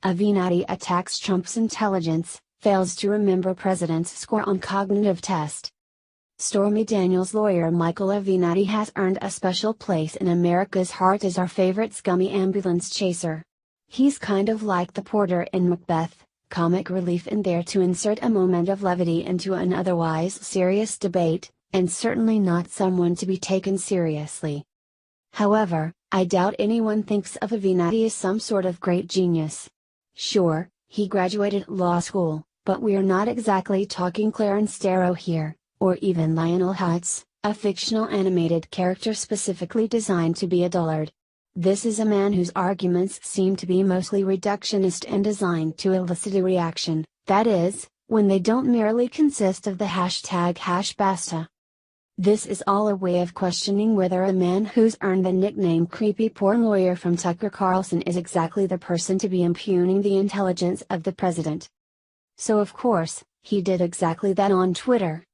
Avenatti attacks Trump's intelligence, fails to remember president's score on cognitive test. Stormy Daniels' lawyer Michael Avenatti has earned a special place in America's heart as our favorite scummy ambulance chaser. He's kind of like the porter in Macbeth, comic relief in there to insert a moment of levity into an otherwise serious debate, and certainly not someone to be taken seriously. However, I doubt anyone thinks of Avenatti as some sort of great genius. Sure, he graduated law school, but we're not exactly talking Clarence Darrow here, or even Lionel Hutz, a fictional animated character specifically designed to be a dullard. This is a man whose arguments seem to be mostly reductionist and designed to elicit a reaction, that is, when they don't merely consist of the #basta. This is all a way of questioning whether a man who's earned the nickname creepy porn lawyer from Tucker Carlson is exactly the person to be impugning the intelligence of the president. So of course, he did exactly that on Twitter.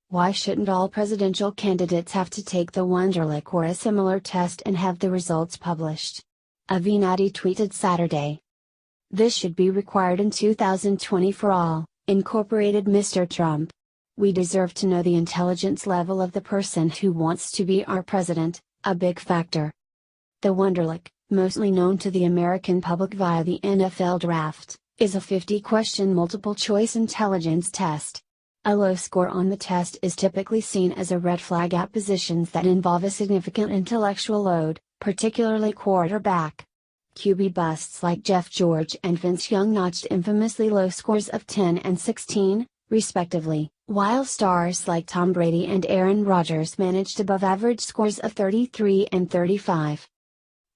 Why shouldn't all presidential candidates have to take the Wonderlic or a similar test and have the results published? Avenatti tweeted Saturday. This should be required in 2020 for all, incorporated Mr. Trump. We deserve to know the intelligence level of the person who wants to be our president, a big factor. The Wonderlic, mostly known to the American public via the NFL draft, is a 50-question multiple-choice intelligence test. A low score on the test is typically seen as a red flag at positions that involve a significant intellectual load, particularly quarterback. QB busts like Jeff George and Vince Young notched infamously low scores of 10 and 16, respectively, while stars like Tom Brady and Aaron Rodgers managed above-average scores of 33 and 35.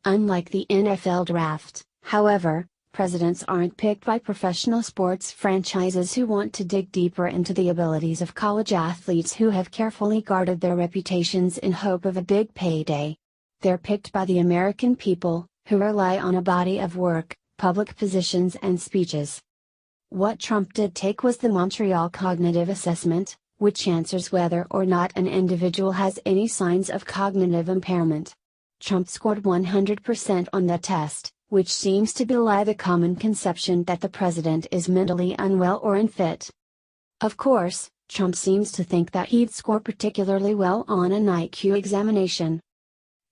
Unlike the NFL draft, however, presidents aren't picked by professional sports franchises who want to dig deeper into the abilities of college athletes who have carefully guarded their reputations in hope of a big payday. They're picked by the American people, who rely on a body of work, public positions and speeches. What Trump did take was the Montreal Cognitive Assessment, which answers whether or not an individual has any signs of cognitive impairment. Trump scored 100% on the test, which seems to belie the common conception that the president is mentally unwell or unfit. Of course, Trump seems to think that he'd score particularly well on an IQ examination.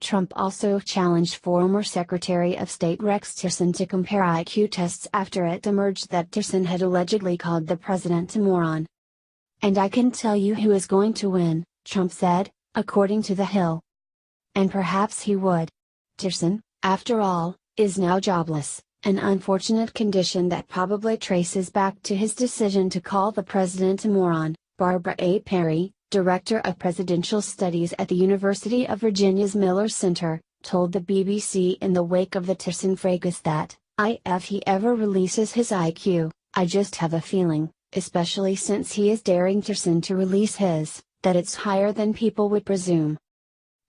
Trump also challenged former Secretary of State Rex Tillerson to compare IQ tests after it emerged that Tillerson had allegedly called the president a moron. "And I can tell you who is going to win," Trump said, according to The Hill. And perhaps he would. Tillerson, after all, is now jobless, an unfortunate condition that probably traces back to his decision to call the president a moron. Barbara A. Perry, director of presidential studies at the University of Virginia's Miller Center, told the BBC in the wake of the Tillerson fracas that, if he ever releases his IQ, I just have a feeling, especially since he is daring Tillerson to release his, that it's higher than people would presume.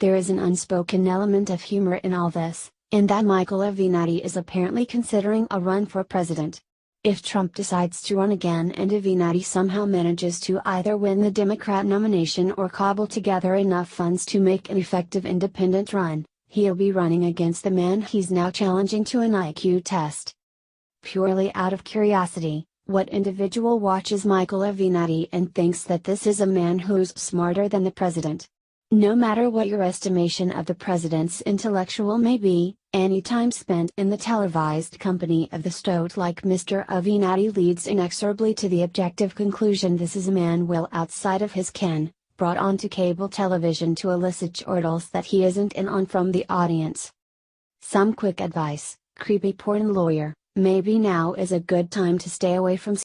There is an unspoken element of humor in all this, in that Michael Avenatti is apparently considering a run for president. If Trump decides to run again and Avenatti somehow manages to either win the Democrat nomination or cobble together enough funds to make an effective independent run, he'll be running against the man he's now challenging to an IQ test. Purely out of curiosity, what individual watches Michael Avenatti and thinks that this is a man who's smarter than the president? No matter what your estimation of the president's intellectual may be, any time spent in the televised company of the stoat like Mr. Avenatti leads inexorably to the objective conclusion this is a man well outside of his ken, brought onto cable television to elicit chortles that he isn't in on from the audience. Some quick advice, creepy porn lawyer: maybe now is a good time to stay away from